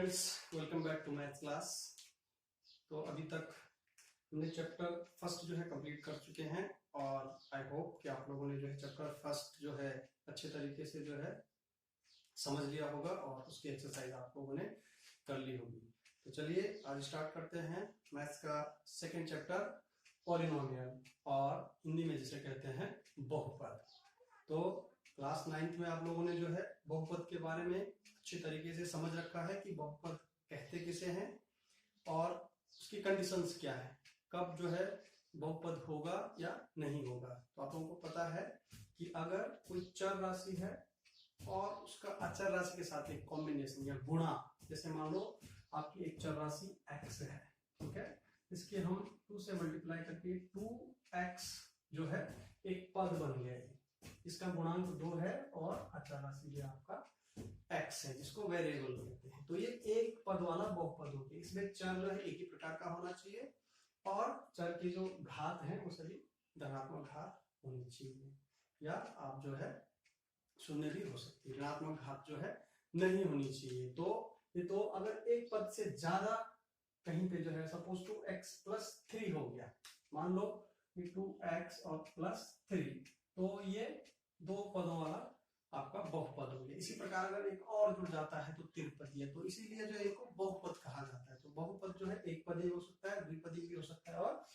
Students, welcome back to math class. तो अभी तक हमने चैप्टर फर्स्ट जो है कंप्लीट कर चुके हैं और आई होप कि आप लोगों ने जो है चैप्टर फर्स्ट जो है अच्छे तरीके से जो है समझ लिया होगा और उसकी एक्सरसाइज आप लोगों ने कर ली होगी। तो चलिए आज स्टार्ट करते हैं मैथ्स का सेकेंड चैप्टर पॉलिनोमियल, और हिंदी में जिसे कहते हैं बहुपद। तो क्लास 9th में आप लोगों ने जो है बहुपद के बारे में अच्छी तरीके से समझ रखा है कि बहुपद कहते किसे हैं और उसकी कंडीशंस क्या है, कब जो है बहुपद होगा या नहीं होगा। तो आप लोगों को पता है कि अगर कोई चर राशि है और उसका अचर राशि के साथ एक कॉम्बिनेशन या गुणा, जैसे मान लो आपकी एक चर राशि x है, ठीक है, इसके हम 2 से मल्टीप्लाई करके 2x जो है एक पद बन गया है। इसका गुणांक 2 है और अचर राशि जो आपका x है जिसको वेरिएबल कहते हैं। तो ये एक पद वाला बहुपद हो गया। इसमें चर जो है एक ही प्रकार का होना चाहिए और चर की जो घात है वो सभी धनात्मक घात होनी चाहिए, या आप जो है शून्य भी हो सकती है, ऋणात्मक घात जो है नहीं होनी चाहिए। तो अगर एक पद से ज्यादा कहीं पे जो है सपोज 2x+3 हो गया, मान लो कि 2x और +3, तो ये दो पदों वाला आपका बहुपद हो गया। इसी प्रकार अगर एक और जुड़ जाता है तो त्रिपदी है, तो इसीलिए जो एक बहुपद कहा जाता है। तो बहुपद जो है एक पदी हो सकता है, द्विपदी भी हो सकता है और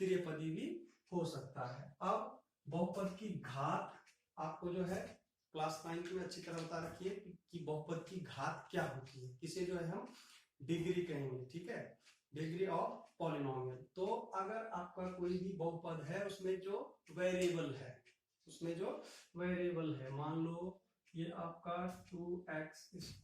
त्रिपदी भी हो सकता है। अब बहुपद की घात आपको जो है क्लास 9 में अच्छी तरह बता रखी है कि बहुपद की घात क्या होती है, किसे जो है हम डिग्री कहेंगे, ठीक है, डिग्री ऑफ पॉलिनोमियल। तो अगर आपका कोई भी बहुपद है उसमें जो वेरिएबल है, मान लो ये आपका 2x² +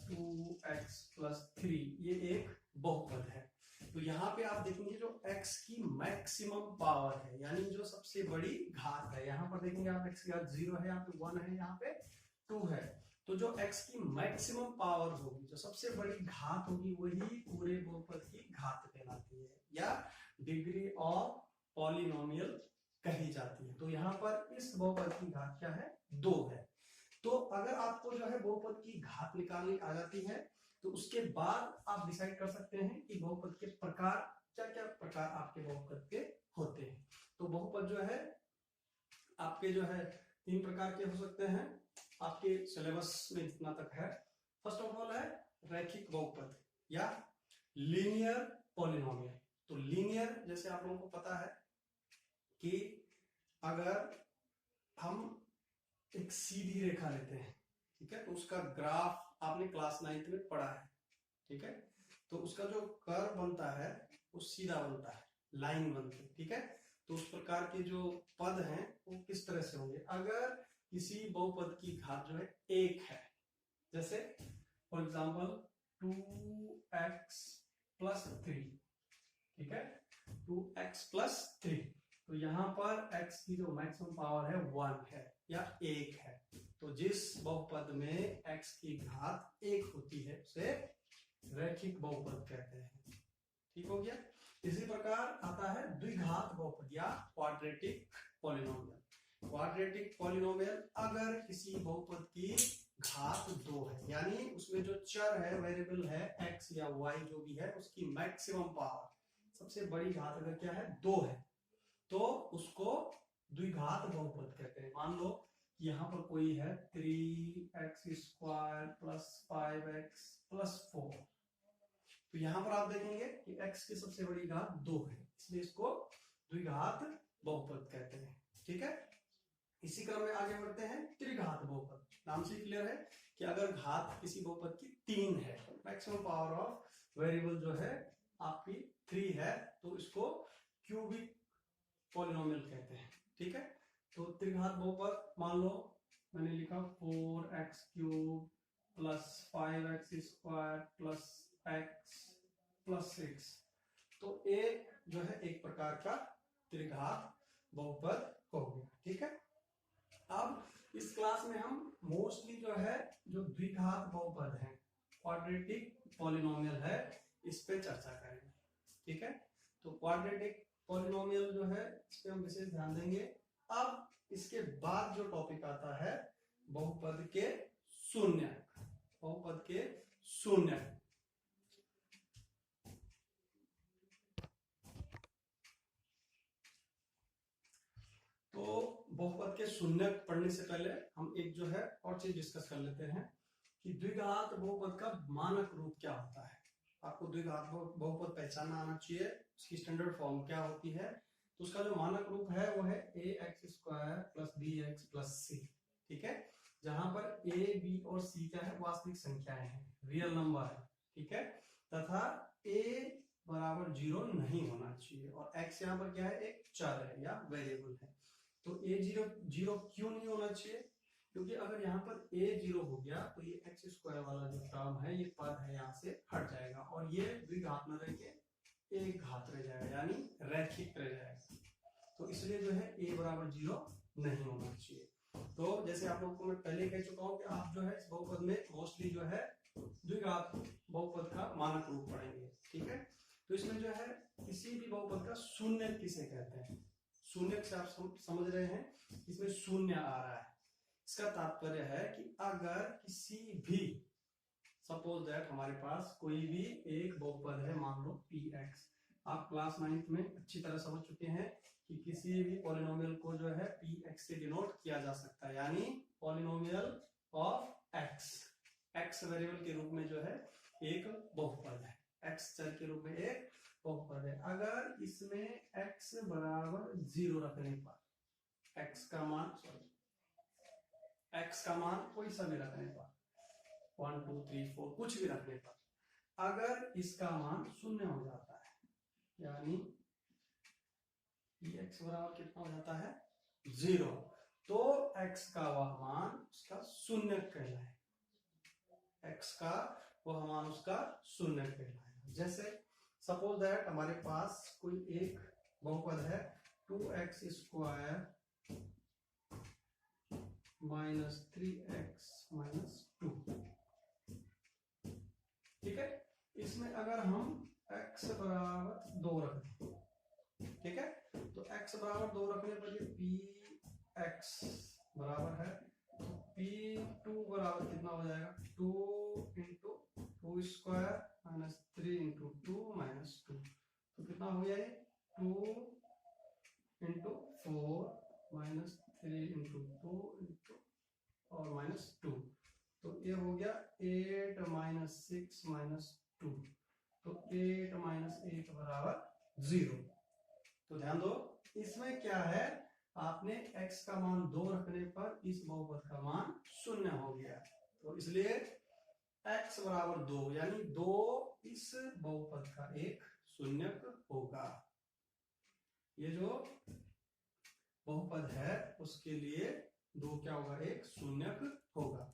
2x+3, ये एक बहुपद है। तो यहाँ पे आप देखेंगे जो x की मैक्सिमम पावर है, यानी जो सबसे बड़ी घात है, यहाँ पर देखेंगे आप x की घात 0 है, यहाँ पे 1 है, यहाँ पे 2 है। तो जो x की मैक्सिमम पावर होगी, जो सबसे बड़ी घात होगी, वही पूरे बहुपद की घात कहलाती है या डिग्री ऑफ पॉलिनोमियल कही जाती है। तो यहाँ पर इस बहुपद की घात क्या है, 2 है। तो अगर आपको जो है बहुपद की घात निकालनी आ जाती है तो उसके बाद आप डिसाइड कर सकते हैं कि बहुपद के प्रकार क्या क्या प्रकार आपके बहुपद के होते हैं। तो बहुपद जो है आपके जो है 3 प्रकार के हो सकते हैं, आपके सिलेबस में जितना तक है। फर्स्ट ऑफ ऑल है रैखिक बहुपद या लीनियर पॉलिनोमियल। तो लीनियर, जैसे आप लोगों को पता है कि अगर हम एक सीधी रेखा लेते हैं, ठीक है, तो उसका ग्राफ आपने क्लास 9th में पढ़ा है, ठीक है, तो उसका जो कर्व बनता है वो सीधा बनता है, लाइन बनती है, ठीक है। तो उस प्रकार के जो पद हैं वो किस तरह से होंगे, अगर किसी बहुपद की घात जो है 1 है, जैसे फॉर एग्जाम्पल 2x+3, ठीक है, 2x+3, तो यहां पर x की जो मैक्सिमम पावर है 1 है या 1 है। तो जिस बहुपद में x की घात 1 होती है उसे रैखिक बहुपद कहते हैं, ठीक हो गया। इसी प्रकार आता है द्विघात बहुपद या क्वाड्रेटिक पॉलिनोमियल। क्वाड्रेटिक पॉलिनोमियल अगर किसी बहुपद की घात 2 है, यानी उसमें जो चर है, वेरिएबल है x या y जो भी है, उसकी मैक्सिमम पावर, सबसे बड़ी घात अगर क्या है 2 है, तो उसको द्विघात बहुपद कहते हैं। मान लो यहां पर कोई है 3x² + 5x + 4, तो यहां पर आप देखेंगे कि x की सबसे बड़ी घात 2 है, इसलिए इसको द्विघात बहुपद कहते हैं, ठीक है। इसी क्रम में आगे बढ़ते हैं त्रिघात बहुपद। नाम से क्लियर है कि अगर घात किसी बहुपद की 3 है, मैक्सिमम पावर ऑफ वेरिएबल जो है आपकी 3 है, तो इसको क्यूबिक पॉलिनोमियल कहते हैं, ठीक है। तो त्रिघात बहुपद मान लो मैंने लिखा 4x³ + 5x² + x + 6, तो एक जो है एक प्रकार का त्रिघात बहुपद हो गया, ठीक है। अब इस क्लास में हम मोस्टली जो है जो द्विघात बहुपद है, क्वाड्रेटिक पॉलिनोमियल है, इस पे चर्चा करेंगे, ठीक है। तो क्वाड्रेटिक पॉलिनोमियल जो है इस पे हम विशेष ध्यान देंगे। अब इसके बाद जो टॉपिक आता है बहुपद के शून्य, बहुपद के शून्य, शून्य पढ़ने से पहले हम एक जो है और चीज डिस्कस कर लेते हैं कि द्विघात बहुपद का मानक रूप क्या होता है। आपको द्विघात बहुपद पहचानना आना चाहिए, उसकी स्टैंडर्ड फॉर्म क्या होती है। तो उसका जो मानक रूप है वो है ax² + bx + c, ठीक है, जहां पर a, b और c क्या है, वास्तविक संख्याएं हैं, रियल नंबर है, ठीक है, तथा a बराबर 0 नहीं होना चाहिए और x यहाँ पर क्या है, एक चर है या वेरिएबल है। तो a 0 क्यों नहीं होना चाहिए, क्योंकि अगर यहाँ पर a 0 हो गया तो ये x² वाला जो टर्म है, ये पद है, यहाँ से हट जाएगा और ये द्विघात न रह के एक घात रह जाएगा, यानी रैखिक रह जाएगा। तो इसलिए जो है a बराबर 0 नहीं होना चाहिए। तो जैसे आप लोगों को मैं पहले कह चुका हूँ कि आप जो है इस बहुपद में मोस्टली जो है द्विघात बहुपद का मानक रूप पढ़ेंगे, ठीक है। तो इसमें जो है किसी भी बहुपद का शून्य किसे कहते हैं, शून्य से आप समझ रहे हैं, इसमें शून्य आ रहा है, इसका तात्पर्य है कि अगर किसी भी, सपोज दैट हमारे पास कोई भी एक बहुपद है, मान लो px, आप क्लास 9th में अच्छी तरह समझ चुके हैं कि किसी भी पॉलिनोमियल को जो है px से डिनोट किया जा सकता है, यानी polynomial of x, x variable के रूप में जो है एक बहुपद है, x चर के रूप में एक बहुपद है। अगर इसमें x बराबर 0 रखने पर, x का मान कोई सा भी रखने पर, 1 2 3 4 कुछ भी रखने पर, अगर इसका मान 0 हो जाता है, यानी x बराबर कितना हो जाता है, 0, तो x का वह मान उसका शून्य कहलाएगा, x का वह मान उसका शून्य कहलाएगा। जैसे सपोज दैट हमारे पास कोई एक बहुपद है 2x² - 3x - 2, ठीक है, इसमें अगर हम x बराबर 2 रख दें, ठीक है, तो x बराबर 2 रखने पर ये px बराबर है, तो p2 बराबर कितना हो जाएगा, 2 × 2² - 3 × 2 - 2, तो कितना हो गया ये, 2 × 4 - 3 × 2 और -2, तो ये हो गया 8 - 6 - 2, तो 8 - 8 बराबर 0। तो ध्यान दो, इसमें क्या है, आपने x का मान 2 रखने पर इस बहुपद का मान 0 हो गया, तो इसलिए x बराबर 2, यानी 2 इस बहुपद का एक शून्यक होगा। ये जो बहुपद है उसके लिए 2 क्या होगा, एक शून्यक होगा।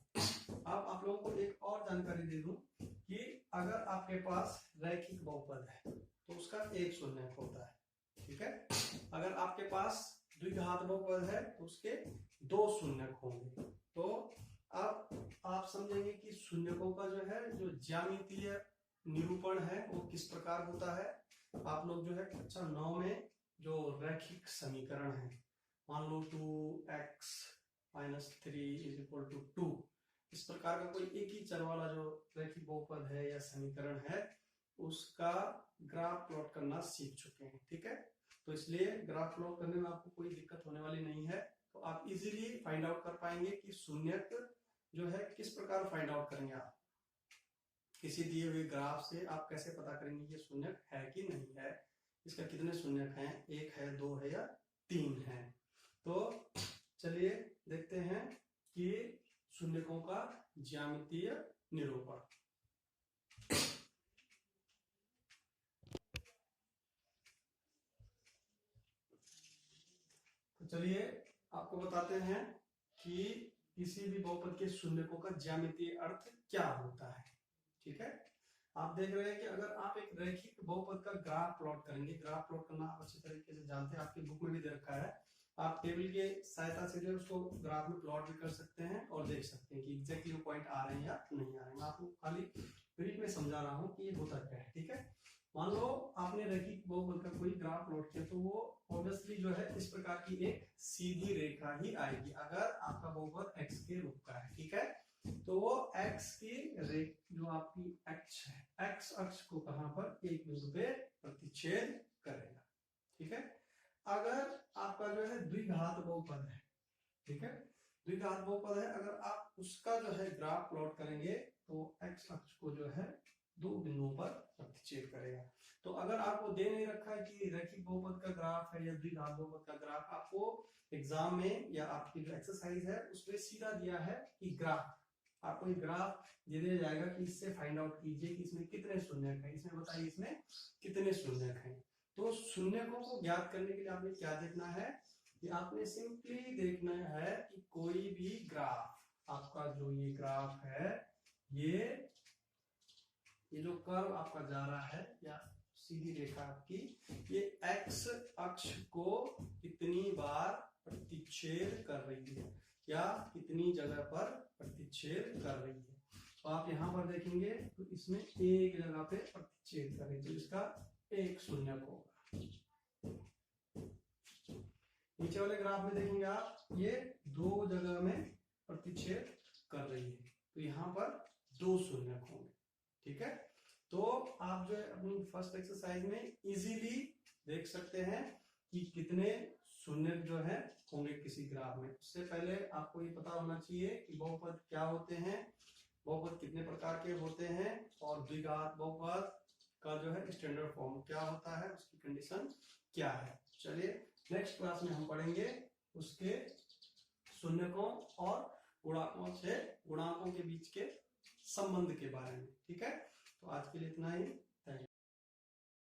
अब आप लोगों को एक और जानकारी दे दूं कि अगर आपके पास रैखिक बहुपद है तो उसका एक शून्यक होता है, ठीक है। अगर आपके पास द्विघात बहुपद है तो उसके 2 शून्यक होंगे। तो अब आप समझेंगे कि शून्यकों का जो है जो ज्यामितीय निरूपण है वो किस प्रकार होता है। आप लोग जो है कक्षा 9 में जो रैखिक समीकरण है, मान लो 2x - 3 = 2, इस प्रकार का कोई एक ही चर वाला जो रैखिक बहुपद है या समीकरण है, उसका ग्राफ प्लॉट करना सीख चुके हैं, ठीक है। तो इसलिए ग्राफ प्लॉट करने में आपको कोई दिक्कत होने वाली नहीं है, तो आप इजीली फाइंड आउट कर पाएंगे कि शून्यक जो है किस प्रकार फाइंड आउट करेंगे। आप किसी दिए हुए ग्राफ से आप कैसे पता करेंगे कि शून्यक है कि नहीं है, इसका कितने शून्यक हैं, 1 है, 2 है या 3 है। तो चलिए देखते हैं कि शून्यकों का ज्यामितीय निरूपण। तो चलिए आपको बताते हैं कि किसी भी बहुपद के शून्यकों का ज्यामितीय अर्थ क्या होता है, ठीक है। आप देख रहे हैं कि अगर आप एक रैखिक बहुपद का ग्राफ प्लॉट करेंगे, ग्राफ प्लॉट करना आप अच्छी तरीके से जानते हैं, आपकी बुक में भी दे रखा है, आप टेबल के सहायता से जो उसको ग्राफ में प्लॉट भी कर सकते हैं और देख सकते हैं कि एग्जैक्टली वो पॉइंट आ रहे हैं या नहीं आ रहे हैं। मैं आपको खाली ब्रीफ में समझा रहा हूँ कि ये होता क्या है, ठीक है। मान लो आपने रैखिक बहुपद का कोई ग्राफ प्लॉट किया, तो वो ऑब्वियसली जो है इस प्रकार की एक सीधी रेखा ही आएगी अगर आपका बहुपद x के रूप का है, ठीक है। तो वो x की जो आपकी अक्ष है, x अक्ष को कहां पर, एक बिंदु पे प्रतिच्छेद करेगा, ठीक है। अगर आपका जो है द्विघात बहुपद है, ठीक है। द्विघात बहुपद है, अगर आप उसका जो है ग्राफ प्लॉट करेंगे तो एक्स अक्ष को जो है दो बिंदुओं पर प्रतिच्छेद करेगा। तो अगर आपको दे नहीं रखा है कि रैखिक बहुपद का ग्राफ है या द्विघात बहुपद का ग्राफ, आपको एग्जाम में या आपकी जो एक्सरसाइज है उसमें सीधा दिया है कि ग्राफ, आपको एक ग्राफ दे दिया जाएगा कि इससे फाइंड आउट कीजिए कि इसमें कितने शून्यक हैं, इसमें बताइए इसमें कितने शून्यक हैं। तो शून्यकों को ज्ञात करने के लिए आपने क्या देखना है कि आपने सिंपली देखना है कि कोई भी ग्राफ, आपका जो ये ग्राफ है, ये जो कर्व आपका जा रहा है या सीधी रेखा आपकी, ये एक्स अक्ष को कितनी बार प्रतिच्छेद कर रही है या कितनी जगह पर प्रतिच्छेद कर रही है। तो आप यहां पर देखेंगे तो इसमें एक जगह पे प्रतिच्छेद कर रही है, तो इसका एक शून्यक होगा। नीचे वाले ग्राफ में देखेंगे आप, ये दो जगह में प्रतिच्छेद कर रही है, तो यहाँ पर दो शून्यक होंगे। ठीक है, तो आप जो है अपनी फर्स्ट एक्सरसाइज में इजीली देख सकते हैं कि कितने शून्यक जो है होंगे किसी ग्राफ में। उससे पहले आपको ये पता होना चाहिए कि बहुपद क्या होते हैं, बहुपद कितने प्रकार के होते हैं, और द्विघात बहुपद का जो है स्टैंडर्ड फॉर्म क्या होता है, उसकी कंडीशन क्या है। चलिए नेक्स्ट क्लास में हम पढ़ेंगे उसके शून्यकों और गुणाकों से गुणांकों के बीच के संबंध के बारे में। ठीक है, तो आज के लिए इतना ही।